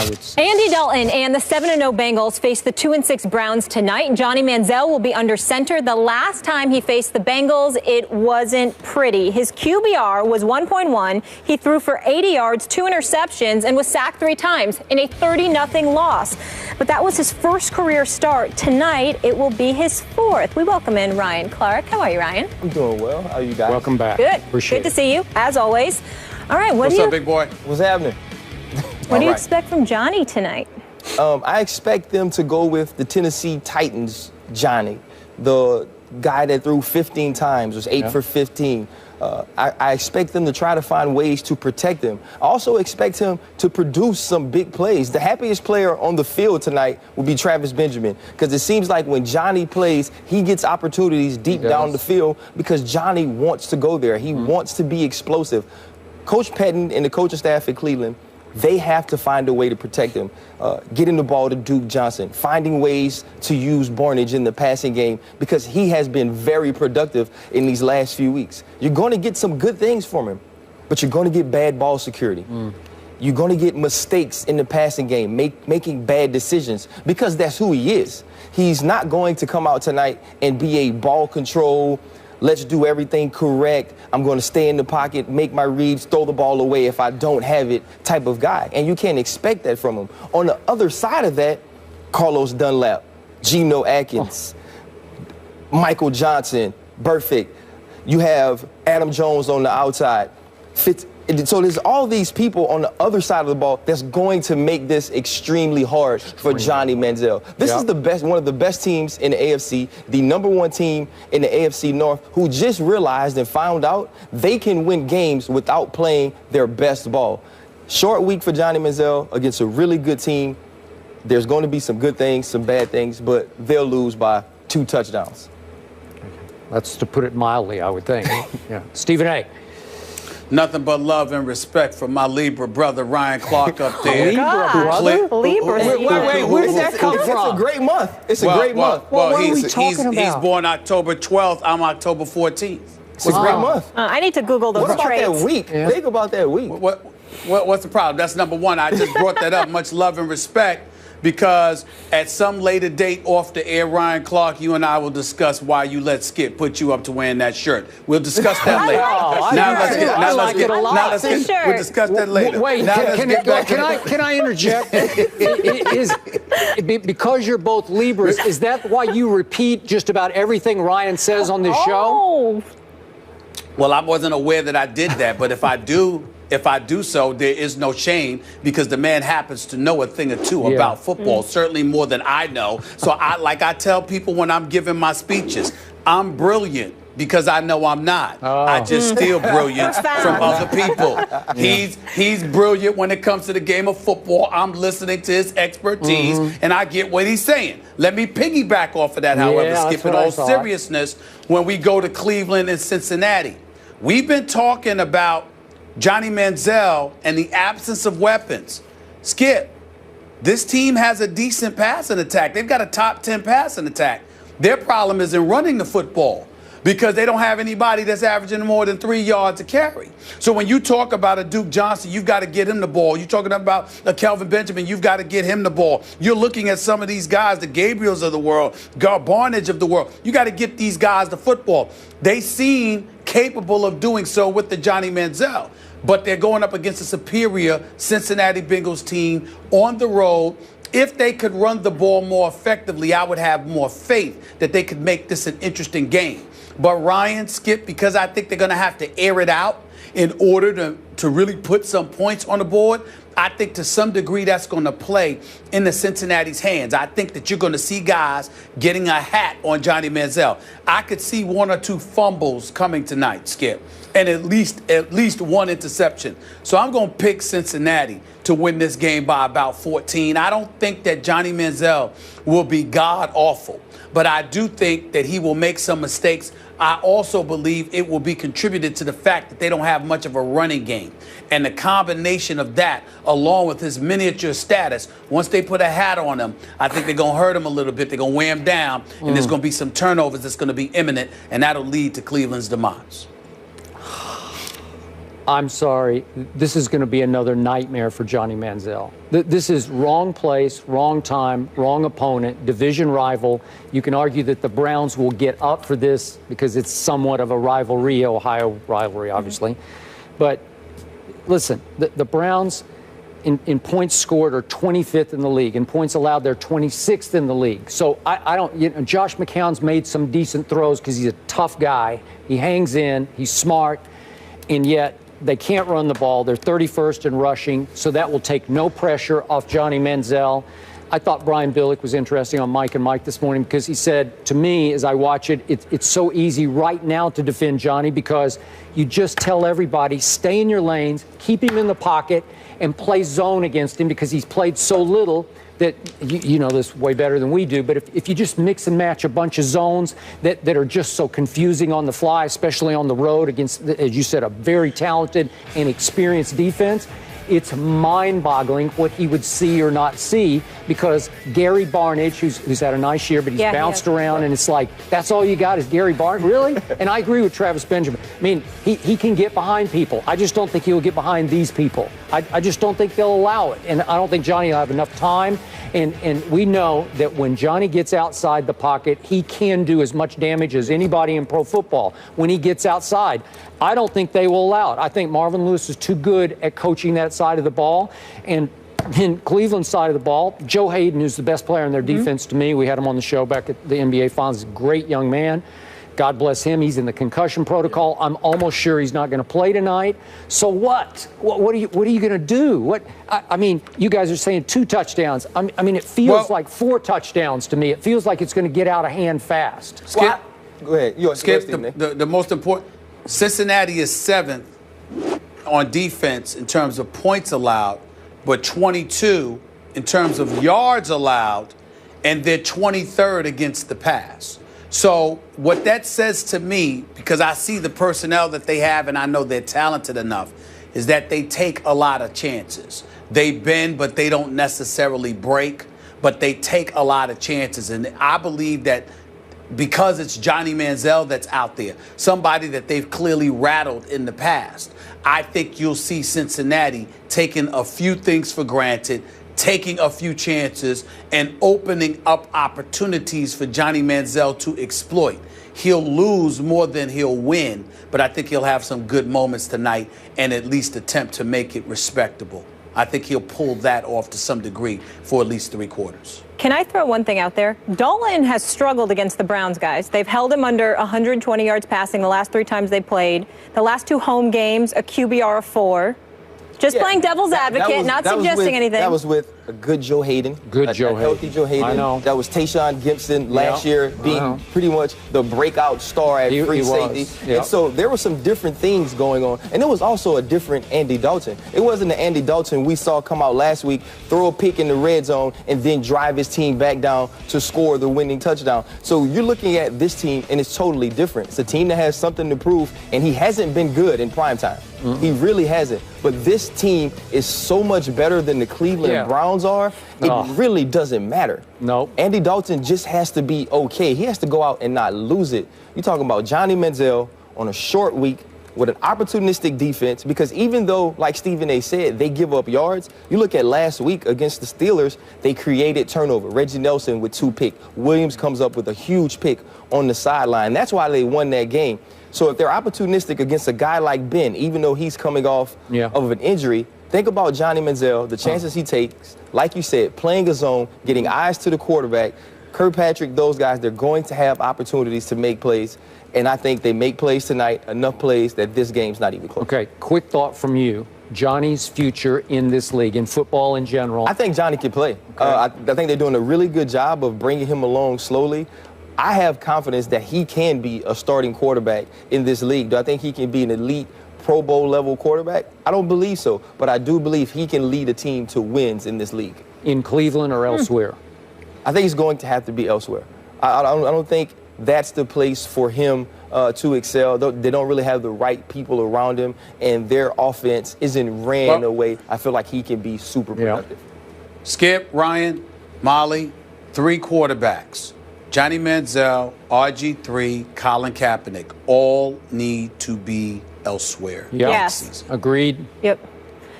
I would say. Andy Dalton and the 7-0 Bengals face the 2-6 Browns tonight. Johnny Manziel will be under center. The last time he faced the Bengals, it wasn't pretty. His QBR was 1.1. He threw for 80 yards, 2 interceptions, and was sacked 3 times in a 30-0 loss. But that was his first career start. Tonight, it will be his 4th. We welcome in Ryan Clark. How are you, Ryan? I'm doing well. How are you guys? Welcome back. Good. Appreciate Good to see you, as always. All right, What's up, big boy? What's happening? What do you expect from Johnny tonight? I expect them to go with the Tennessee Titans, Johnny, the guy that threw 15 times, was 8 for 15. I expect them to try to find ways to protect him. I also expect him to produce some big plays. The happiest player on the field tonight will be Travis Benjamin, because it seems like when Johnny plays, he gets opportunities deep down the field because Johnny wants to go there. He wants to be explosive. Coach Pettin and the coaching staff at Cleveland, they have to find a way to protect him, getting the ball to Duke Johnson, finding ways to use Barnage in the passing game, because he has been very productive in these last few weeks. You're going to get some good things from him, but you're going to get bad ball security. You're going to get mistakes in the passing game, making bad decisions, because that's who he is. He's not going to come out tonight and be a ball control, let's do everything correct, I'm going to stay in the pocket, make my reads, throw the ball away if I don't have it type of guy. And you can't expect that from him. On the other side of that, Carlos Dunlap, Geno Atkins, Michael Johnson, Burfict. You have Adam Jones on the outside. So there's all these people on the other side of the ball that's going to make this extremely hard for Johnny Manziel. This is the best, one of the best teams in the AFC, the #1 team in the AFC North, who just realized and found out they can win games without playing their best ball. Short week for Johnny Manziel against a really good team. There's going to be some good things, some bad things, but they'll lose by 2 touchdowns. That's to put it mildly, I would think. Stephen A. Nothing but love and respect from my Libra brother, Ryan Clark, up there. Libra. Wait, where did that come from? It's a great month. It's a great month. Well, what are we talking about? He's born October 12th. I'm October 14th. It's a great month. I need to Google those What about traits. that week? Think about that week. What's the problem? That's number one. I just brought that up. Much love and respect. Because at some later date off the air, Ryan Clark, you and I will discuss why you let Skip put you up to wearing that shirt. We'll discuss that later. We'll discuss that later. Wait, can I interject? Because you're both Libras, is that why you repeat just about everything Ryan says on this show? Well, I wasn't aware that I did that, but if I do so, there is no shame, because the man happens to know a thing or two about football, certainly more than I know. So I tell people when I'm giving my speeches, I'm brilliant because I know I'm not. I just steal brilliance from other people. He's brilliant when it comes to the game of football. I'm listening to his expertise, and I get what he's saying. Let me piggyback off of that, however, Skip, in all seriousness, when we go to Cleveland and Cincinnati. We've been talking about Johnny Manziel and the absence of weapons. Skip, this team has a decent passing attack. They've got a top 10 passing attack. Their problem is in running the football, because they don't have anybody that's averaging more than 3 yards a carry. So when you talk about a Duke Johnson, you've got to get him the ball. You're talking about a Kelvin Benjamin, you've got to get him the ball. You're looking at some of these guys, the Gabriels of the world, Barnage of the world. You got to get these guys the football. They seem capable of doing so with the Johnny Manziel, but they're going up against a superior Cincinnati Bengals team on the road. If they could run the ball more effectively, I would have more faith that they could make this an interesting game. But Ryan, Skip, because I think they're going to have to air it out in order to really put some points on the board, I think to some degree that's going to play in the Cincinnati's hands. I think that you're going to see guys getting a hat on Johnny Manziel. I could see 1 or 2 fumbles coming tonight, Skip, and at least 1 interception. So I'm going to pick Cincinnati to win this game by about 14. I don't think that Johnny Manziel will be god-awful, but I do think that he will make some mistakes. I also believe it will be contributed to the fact that they don't have much of a running game. And the combination of that, along with his miniature status, once they put a hat on him, I think they're going to hurt him a little bit. They're going to wear him down, and there's going to be some turnovers that's going to be imminent, and that'll lead to Cleveland's demise. I'm sorry. This is going to be another nightmare for Johnny Manziel. This is wrong place, wrong time, wrong opponent, division rival. You can argue that the Browns will get up for this because it's somewhat of a rivalry, Ohio rivalry, obviously. But listen, the Browns in points scored are 25th in the league. In points allowed, they're 26th in the league. So I don't, Josh McCown's made some decent throws because he's a tough guy. He hangs in, he's smart, and yet they can't run the ball. They're 31st in rushing, so that will take no pressure off Johnny Manziel. I thought Brian Billick was interesting on Mike and Mike this morning because he said to me, as I watch it, it's so easy right now to defend Johnny because you just tell everybody, stay in your lanes, keep him in the pocket, and play zone against him because he's played so little that you know this way better than we do. But if you just mix and match a bunch of zones that are just so confusing on the fly, especially on the road against, as you said, a very talented and experienced defense, it's mind-boggling what he would see or not see because Gary Barnidge, who's had a nice year, but he's bounced around, and it's like, that's all you got is Gary Barnidge? Really? And I agree with Travis Benjamin. I mean, he can get behind people. I just don't think he'll get behind these people. I just don't think they'll allow it. And I don't think Johnny will have enough time. And we know that when Johnny gets outside the pocket, he can do as much damage as anybody in pro football when he gets outside. I don't think they will allow it. I think Marvin Lewis is too good at coaching that side of the ball. And in Cleveland's side of the ball, Joe Hayden, who's the best player in their defense to me, we had him on the show back at the NBA Finals, great young man. God bless him. He's in the concussion protocol. I'm almost sure he's not going to play tonight. So what? What are you going to do? I mean, you guys are saying 2 touchdowns. I mean, it feels like 4 touchdowns to me. It feels like it's going to get out of hand fast. Skip, go ahead. Skip, the most important. Cincinnati is 7th on defense in terms of points allowed, but 22 in terms of yards allowed, and they're 23rd against the pass. So what that says to me, because I see the personnel that they have and I know they're talented enough, is that they take a lot of chances. They bend, but they don't necessarily break, but they take a lot of chances. And I believe that because it's Johnny Manziel that's out there, somebody that they've clearly rattled in the past, I think you'll see Cincinnati taking a few things for granted, taking a few chances, and opening up opportunities for Johnny Manziel to exploit. He'll lose more than he'll win, but I think he'll have some good moments tonight and at least attempt to make it respectable. I think he'll pull that off to some degree for at least 3 quarters. Can I throw one thing out there? Dolan has struggled against the Browns, guys. They've held him under 120 yards passing the last 3 times they played. The last 2 home games, a QBR of 4. Just playing devil's advocate, not suggesting anything. That was with a good Joe Hayden. Healthy Joe Hayden. I know. That was Tayshaun Gibson last year being pretty much the breakout star at free safety. Yep. And so there were some different things going on. And it was also a different Andy Dalton. It wasn't the Andy Dalton we saw come out last week, throw a pick in the red zone, and then drive his team back down to score the winning touchdown. So you're looking at this team, and it's totally different. It's a team that has something to prove, and he hasn't been good in primetime. He really hasn't. But this team is so much better than the Cleveland Browns are, it really doesn't matter. No. Andy Dalton just has to be okay. He has to go out and not lose it. You're talking about Johnny Manziel on a short week with an opportunistic defense, because even though, like Stephen A. said, they give up yards, you look at last week against the Steelers, they created turnover. Reggie Nelson with 2 picks. Williams comes up with a huge pick on the sideline. That's why they won that game. So if they're opportunistic against a guy like Ben, even though he's coming off of an injury, think about Johnny Manziel, the chances he takes, like you said, playing a zone, getting eyes to the quarterback. Kirkpatrick, those guys, they're going to have opportunities to make plays. And I think they make plays tonight, enough plays that this game's not even close. Okay, quick thought from you. Johnny's future in this league, in football in general. I think Johnny can play. Okay. I think they're doing a really good job of bringing him along slowly. I have confidence that he can be a starting quarterback in this league. Do I think he can be an elite Pro Bowl level quarterback? I don't believe so, but I do believe he can lead a team to wins in this league. In Cleveland or elsewhere? I think he's going to have to be elsewhere. I don't think that's the place for him to excel. They don't really have the right people around him, and their offense isn't ran in a way I feel like he can be super productive. Skip, Ryan, Molly, 3 quarterbacks. Johnny Manziel, RG3, Colin Kaepernick, all need to be elsewhere. Yeah. Yes. This season. Agreed. Yep.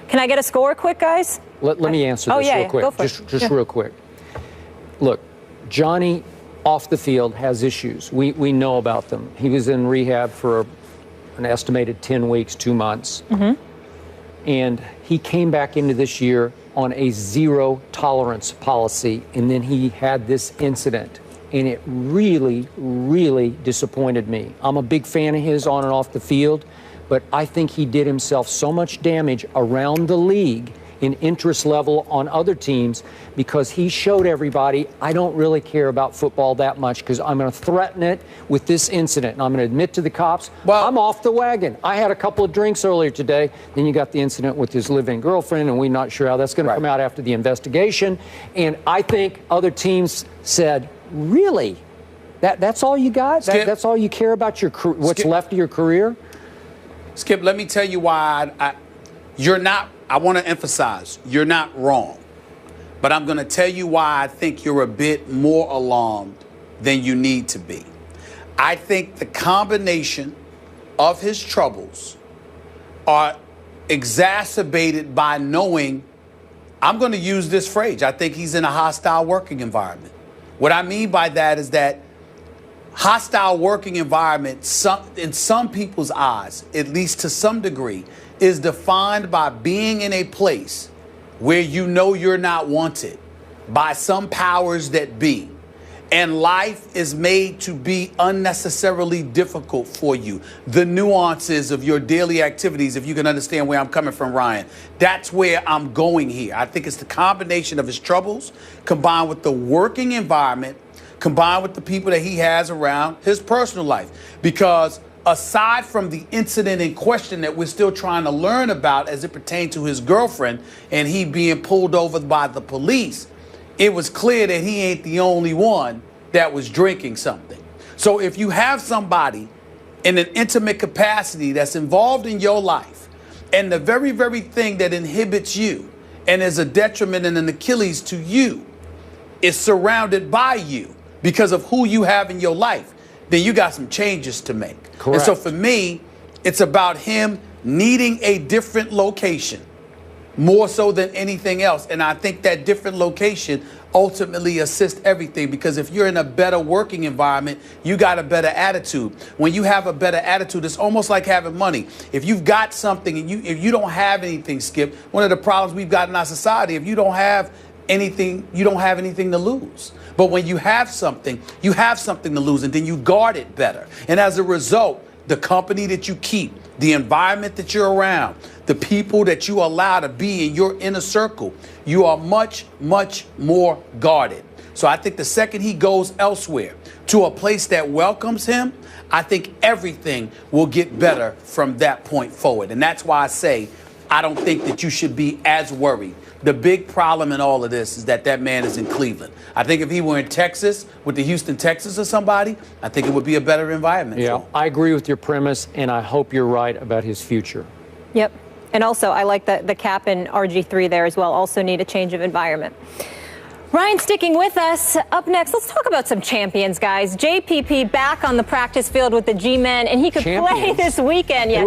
Can I get a score quick, guys? Let me answer this real quick. Go for just it. real quick. Look, Johnny off the field has issues. We know about them. He was in rehab for an estimated 10 weeks, 2 months. And he came back into this year on a zero tolerance policy, and then he had this incident, and it really, really disappointed me. I'm a big fan of his on and off the field, but I think he did himself so much damage around the league in interest level on other teams because he showed everybody, I don't really care about football that much because I'm going to threaten it with this incident. And I'm going to admit to the cops, well, I'm off the wagon. I had a couple of drinks earlier today. Then you got the incident with his live-in girlfriend, and we're not sure how that's going to come out after the investigation. And I think other teams said, really? That's all you got? That's all you care about what's left of your career? Skip, let me tell you why I want to emphasize, you're not wrong. But I'm going to tell you why I think you're a bit more alarmed than you need to be. I think the combination of his troubles are exacerbated by knowing, I'm going to use this phrase, I think he's in a hostile working environment. What I mean by that is that hostile working environment, in some people's eyes, at least to some degree, is defined by being in a place where you know you're not wanted by some powers that be. And life is made to be unnecessarily difficult for you. The nuances of your daily activities, if you can understand where I'm coming from, Ryan, that's where I'm going here. I think it's the combination of his troubles combined with the working environment, combined with the people that he has around his personal life. Because aside from the incident in question that we're still trying to learn about as it pertained to his girlfriend and he being pulled over by the police, it was clear that he ain't the only one that was drinking something. So if you have somebody in an intimate capacity that's involved in your life, and the very, very thing that inhibits you and is a detriment and an Achilles to you is surrounded by you because of who you have in your life, then you got some changes to make. Correct. And so for me, it's about him needing a different location more so than anything else. And I think that different location ultimately assists everything, because if you're in a better working environment, you got a better attitude. When you have a better attitude, it's almost like having money. If you've got something and if you don't have anything, Skip, one of the problems we've got in our society, if you don't have anything, you don't have anything to lose. But when you have something to lose, and then you guard it better. And as a result, the company that you keep, the environment that you're around, the people that you allow to be in your inner circle, you are much, much more guarded. So I think the second he goes elsewhere to a place that welcomes him, I think everything will get better from that point forward. And that's why I say I don't think that you should be as worried. The big problem in all of this is that man is in Cleveland. I think if he were in Texas, with the Houston Texans or somebody, I think it would be a better environment. Yeah, I agree with your premise, and I hope you're right about his future. Yep. And also, I like the cap and RG3 there as well. Also need a change of environment. Ryan sticking with us. Up next, let's talk about some champions, guys. JPP back on the practice field with the G-Men, and he could play this weekend. Yeah.